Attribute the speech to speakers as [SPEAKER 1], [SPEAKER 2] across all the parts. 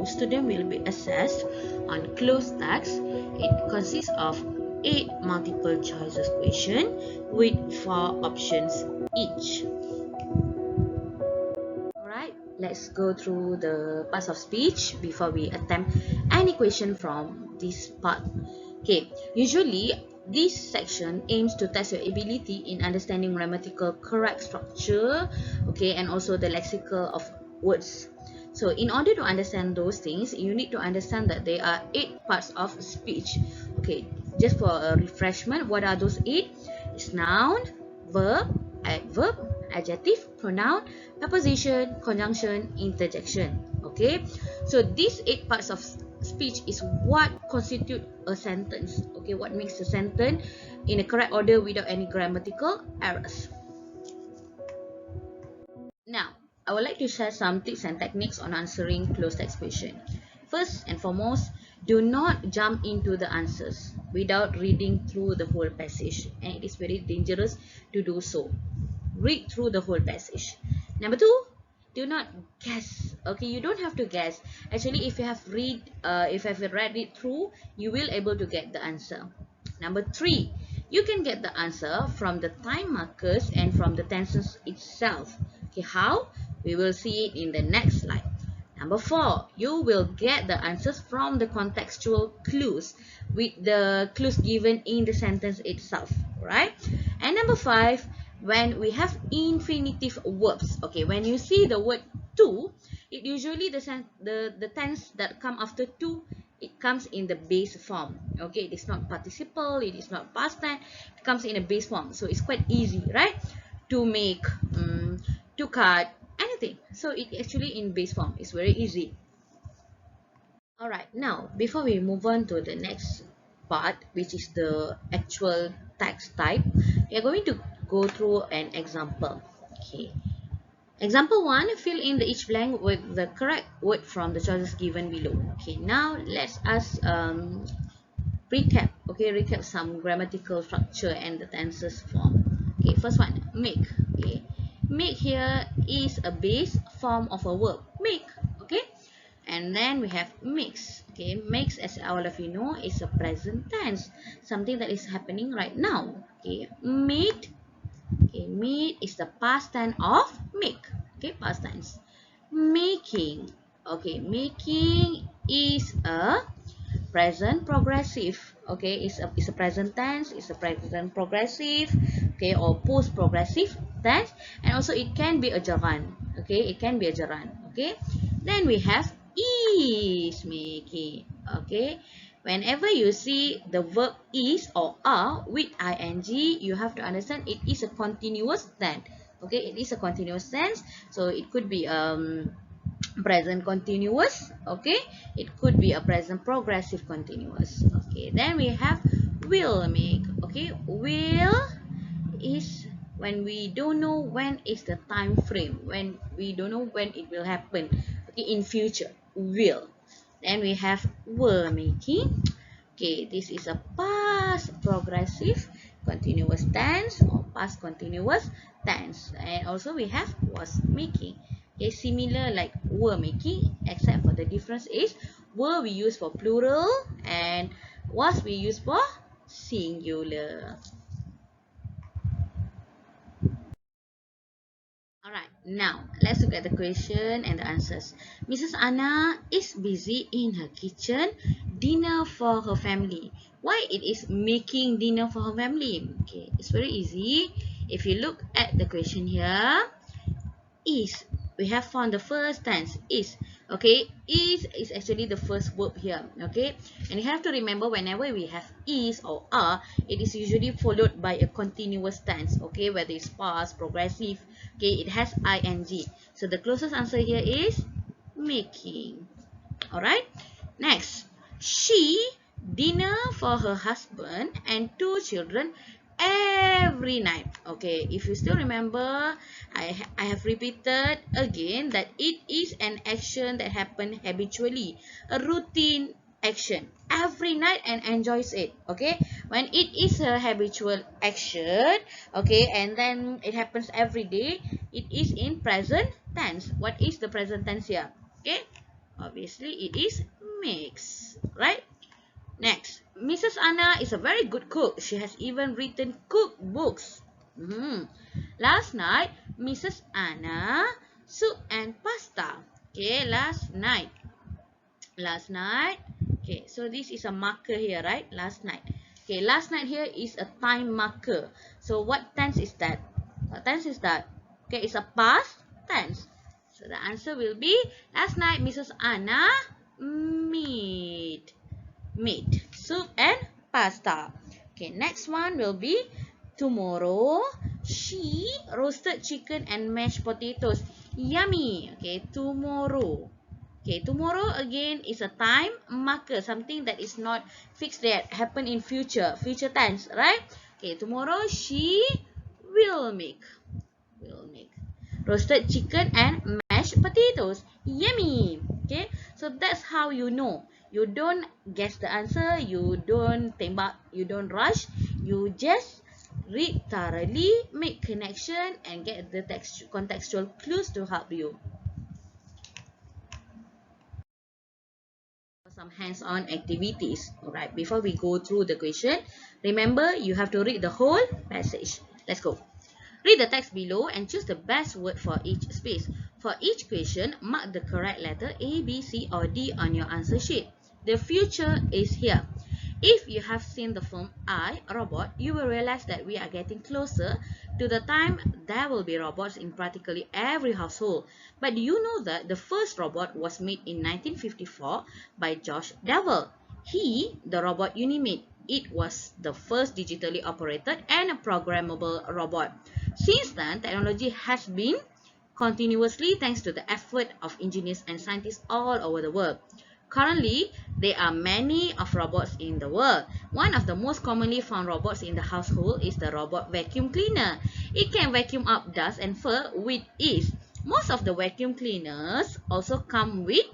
[SPEAKER 1] student will be assessed on closed text. It consists of 8 multiple choices question with 4 options each. Alright, let's go through the parts of speech before we attempt any question from this part. Okay, usually this section aims to test your ability in understanding grammatical correct structure, okay, and also the lexical of words. So in order to understand those things, you need to understand that there are 8 parts of speech. Okay, just for a refreshment, what are those 8? It's noun, verb, adverb, adjective, pronoun, preposition, conjunction, interjection. Okay, so these 8 parts of speech is what constitute a sentence. Okay, what makes a sentence in a correct order without any grammatical errors. Now, I would like to share some tips and techniques on answering closed text question. First and foremost, do not jump into the answers without reading through the whole passage, and it is very dangerous to do so. Read through the whole passage. Number 2, do not guess. Okay, you don't have to guess. Actually, if you have read it through, you will able to get the answer. Number 3, you can get the answer from the time markers and from the tenses itself. Okay, how? We will see it in the next slide. Number 4, you will get the answers from the contextual clues with the clues given in the sentence itself, right? And number 5, when we have infinitive verbs, okay, when you see the word to, it usually the tense that come after to, it comes in the base form. Okay, it is not participle, it is not past tense, it comes in a base form. So it's quite easy, right? To make, to cut, anything. So it actually in base form. It's very easy. Alright, now before we move on to the next part, which is the actual text type, we are going to go through an example. Okay. Example 1, fill in the each blank with the correct word from the choices given below. Okay, now let's us recap. Okay, recap some grammatical structure and the tenses form. Okay, first one, make. Okay, make here is a base form of a verb, make. Okay, and then we have mix. Okay, mix, as all of you know, is a present tense, something that is happening right now. Okay, made. Okay, made is the past tense of make. Okay, past tense. Making. Okay, making is a present progressive. Okay, it's a present tense, it's a present progressive, okay, or post progressive tense, and also it can be a gerund. Okay, it can be a gerund. Okay, then we have is making. Okay, whenever you see the verb is or are with ing, you have to understand it is a continuous tense. Okay, it is a continuous tense, so it could be present continuous. Okay, it could be a present progressive continuous. Okay, then we have will make. Okay, will is when we don't know when is the time frame, when we don't know when it will happen. Okay, in future, will. Then we have were making. Okay, this is a past progressive continuous tense or past continuous tense. And also we have was making. Okay, similar like were making, except for the difference is were we use for plural and was we use for singular. Alright, now let's look at the question and the answers. Mrs. Anna is busy in her kitchen, dinner for her family. Why it is making dinner for her family? Okay, it's very easy. If you look at the question here, is, we have found the first tense, is. Okay, is actually the first verb here. Okay, and you have to remember whenever we have is or are, it is usually followed by a continuous tense. Okay, whether it's past, progressive. Okay, it has ing. So the closest answer here is making. Alright, next, she dinner for her husband and 2 children every night. Okay, if you still remember, I have repeated again that it is an action that happen habitually, a routine action every night and enjoys it. Okay, when it is a habitual action, okay, and then it happens every day, it is in present tense. What is the present tense here? Okay, Obviously, it is makes, right? Next, Mrs. Anna is a very good cook. She has even written cookbooks. Last night, Mrs. Anna soup and pasta. Okay, last night. Last night. Okay, so this is a marker here, right? Last night. Okay, last night here is a time marker. So what tense is that? What tense is that? Okay, it's a past tense. So the answer will be last night Mrs. Anna made soup and pasta. Okay, next one will be tomorrow she roasted chicken and mashed potatoes. Yummy. Okay, tomorrow. Okay, tomorrow again is a time marker, something that is not fixed that happen in future tense, right? Okay, tomorrow she will make roasted chicken and mashed potatoes. Yummy. Okay, so that's how you know. You don't guess the answer, you don't tembak, you don't rush, you just read thoroughly, make connection and get the contextual clues to help you. Some hands-on activities. Alright, before we go through the question, remember you have to read the whole passage. Let's go. Read the text below and choose the best word for each space. For each question, mark the correct letter A, B, C or D on your answer sheet. The future is here. If you have seen the film I, Robot, you will realize that we are getting closer to the time there will be robots in practically every household. But do you know that the first robot was made in 1954 by George Devil? He, the robot Unimate, it was the first digitally operated and programmable robot. Since then, technology has been continuously thanks to the effort of engineers and scientists all over the world. Currently, there are many of robots in the world. One of the most commonly found robots in the household is the robot vacuum cleaner. It can vacuum up dust and fur with ease. Most of the vacuum cleaners also come with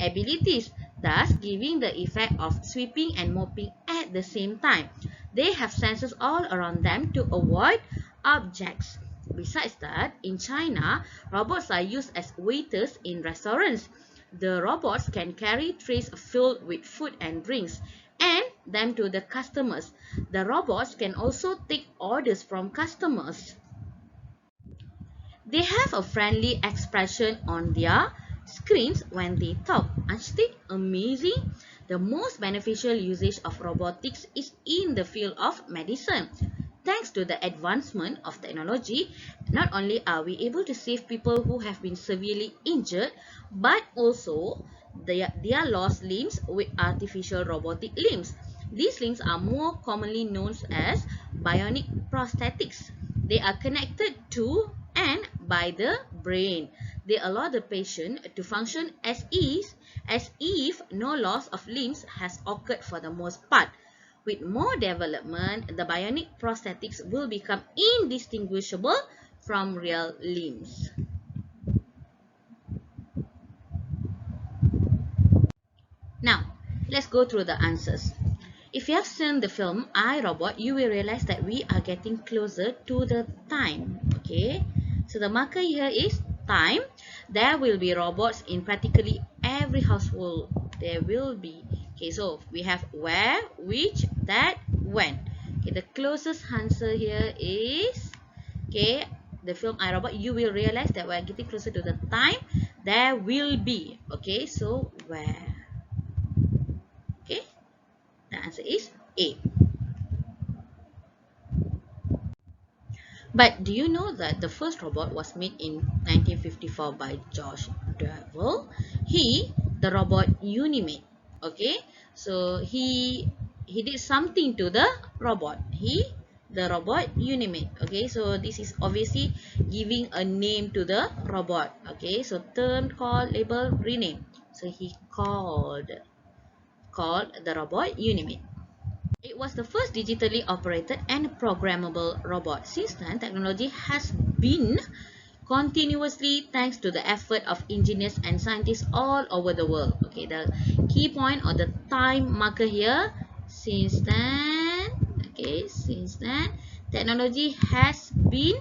[SPEAKER 1] abilities, thus giving the effect of sweeping and mopping at the same time. They have sensors all around them to avoid objects. Besides that, in China, robots are used as waiters in restaurants. The robots can carry trays filled with food and drinks and them to the customers. The robots can also take orders from customers. They have a friendly expression on their screens when they talk. Aren't they amazing? The most beneficial usage of robotics is in the field of medicine. Thanks to the advancement of technology, not only are we able to save people who have been severely injured, but also their lost limbs with artificial robotic limbs. These limbs are more commonly known as bionic prosthetics. They are connected to and by the brain. They allow the patient to function as if no loss of limbs has occurred for the most part. With more development, the bionic prosthetics will become indistinguishable from real limbs. Now, let's go through the answers. If you have seen the film I, Robot, you will realize that we are getting closer to the time. Okay, so the marker here is time. There will be robots in practically every household. There will be. Okay, so we have where, which, that, when. Okay, the closest answer here is, okay, the film I, Robot. You will realize that we are getting closer to the time. There will be. Okay, so where. Okay, the answer is A. But do you know that the first robot was made in 1954 by George Devil? He, the robot Unimate. Okay, so he did something to the robot. He, the robot Unimate. Okay, so this is obviously giving a name to the robot. Okay, so term, call, label, rename. So he called the robot Unimate. It was the first digitally operated and programmable robot. Since then, technology has been continuously thanks to the effort of engineers and scientists all over the world. Okay, the key point or the time marker here, since then, okay, since then, technology has been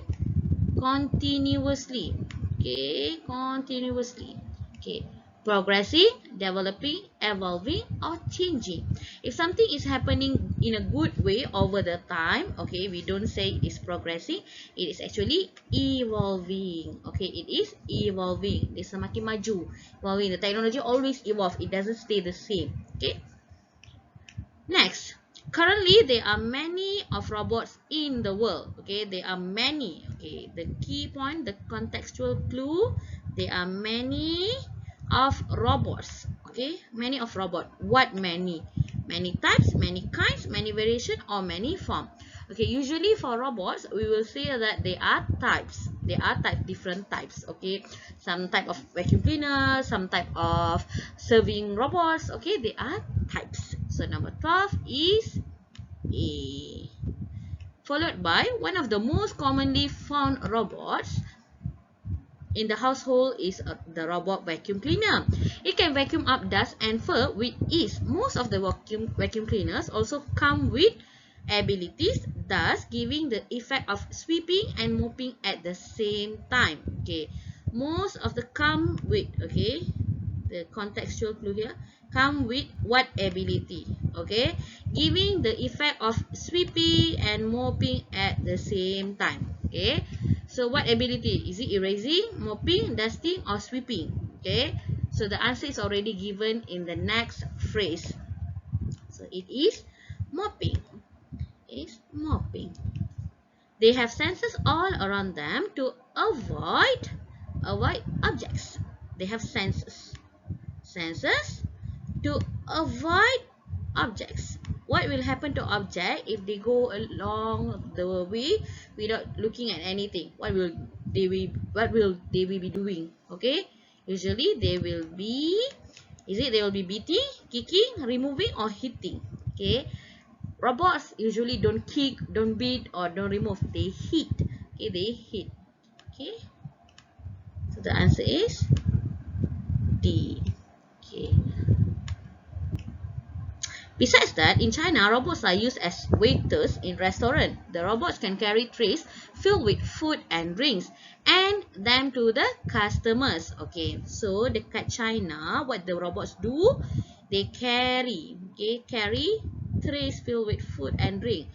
[SPEAKER 1] continuously, okay, continuously, okay, progressing, developing, evolving, or changing. If something is happening in a good way over the time, okay, we don't say it's progressing, it is actually evolving. Okay, it is evolving. Dia semakin maju. Evolving. The technology always evolve. It doesn't stay the same. Okay. Next, currently there are many of robots in the world. Okay, there are many. Okay, the key point, the contextual clue, there are many of robots. Okay, many of robot. What many? Many types, many kinds, many variation, or many form. Okay, usually for robots, we will say that they are types. They are different types. Okay, some type of vacuum cleaner, some type of serving robots. Okay, they are types. So number 12 is A. Followed by one of the most commonly found robots in the household is the robot vacuum cleaner. It can vacuum up dust and fur with ease. Most of the vacuum cleaners also come with abilities, thus giving the effect of sweeping and mopping at the same time. Okay, most of the come with, okay, the contextual clue here, come with what ability? Okay, giving the effect of sweeping and mopping at the same time. Okay, so what ability? Is it erasing, mopping, dusting, or sweeping? Okay, so the answer is already given in the next phrase. So it is mopping. Is mopping. They have sensors all around them to avoid objects. They have sensors to avoid objects. What will happen to object if they go along the way without looking at anything? What will they be doing? Okay, usually they will be, they will be beating, kicking, removing, or hitting. Okay, robots usually don't kick, don't beat, or don't remove. They hit. Okay, they hit. Okay, so the answer is D. Okay. Besides that, in China, robots are used as waiters in restaurants. The robots can carry trays filled with food and drinks and them to the customers. Okay, so dekat China, what the robots do, they carry trays filled with food and drink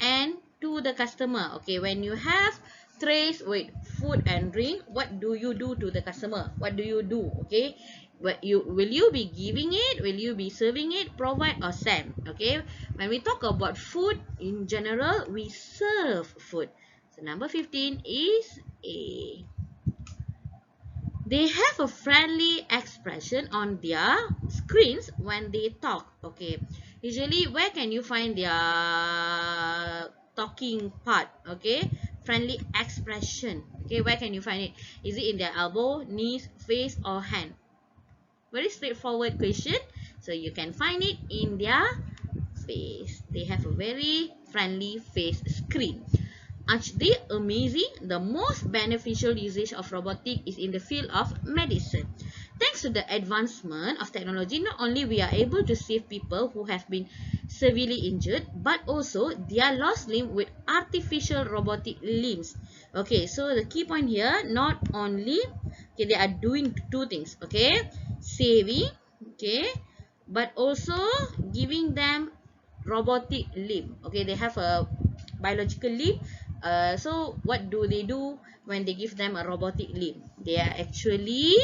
[SPEAKER 1] and to the customer. Okay, when you have trays with food and drink, what do you do to the customer? What do you do? Okay, will you be giving it, will you be serving it, provide, or send? Okay, when we talk about food in general, we serve food. So number 15 is A. They have a friendly expression on their screens when they talk. Okay, usually where can you find their talking part? Okay, friendly expression. Okay, where can you find it? Is it in their elbow, knees, face, or hand? Very straightforward question. So you can find it in their face. They have a very friendly face screen. Aren't they amazing? The most beneficial usage of robotic is in the field of medicine. Thanks to the advancement of technology, not only we are able to save people who have been severely injured, but also their lost limb with artificial robotic limbs. Okay, so the key point here, not only, okay, they are doing two things, okay, saving, okay, but also giving them robotic limb. Okay, they have a biological limb. So what do they do when they give them a robotic limb? They are actually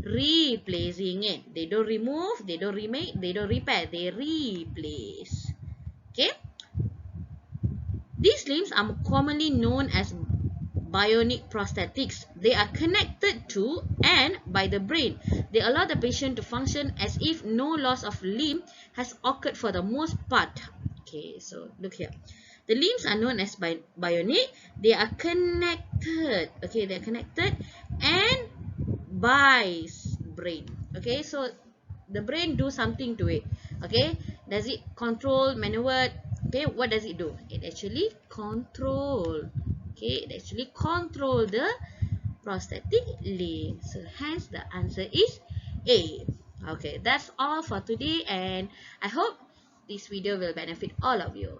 [SPEAKER 1] replacing it. They don't remove, they don't remake, they don't repair, they replace. Okay, these limbs are commonly known as bionic prosthetics. They are connected to and by the brain. They allow the patient to function as if no loss of limb has occurred for the most part. Okay, so look here. The limbs are known as bionic. They are connected. Okay, they are connected and by brain. Okay, so the brain do something to it. Okay, does it control, maneuver? Okay, what does it do? It actually control. Okay, it actually control the prosthetic limb. So hence the answer is A. Okay, that's all for today, and I hope this video will benefit all of you.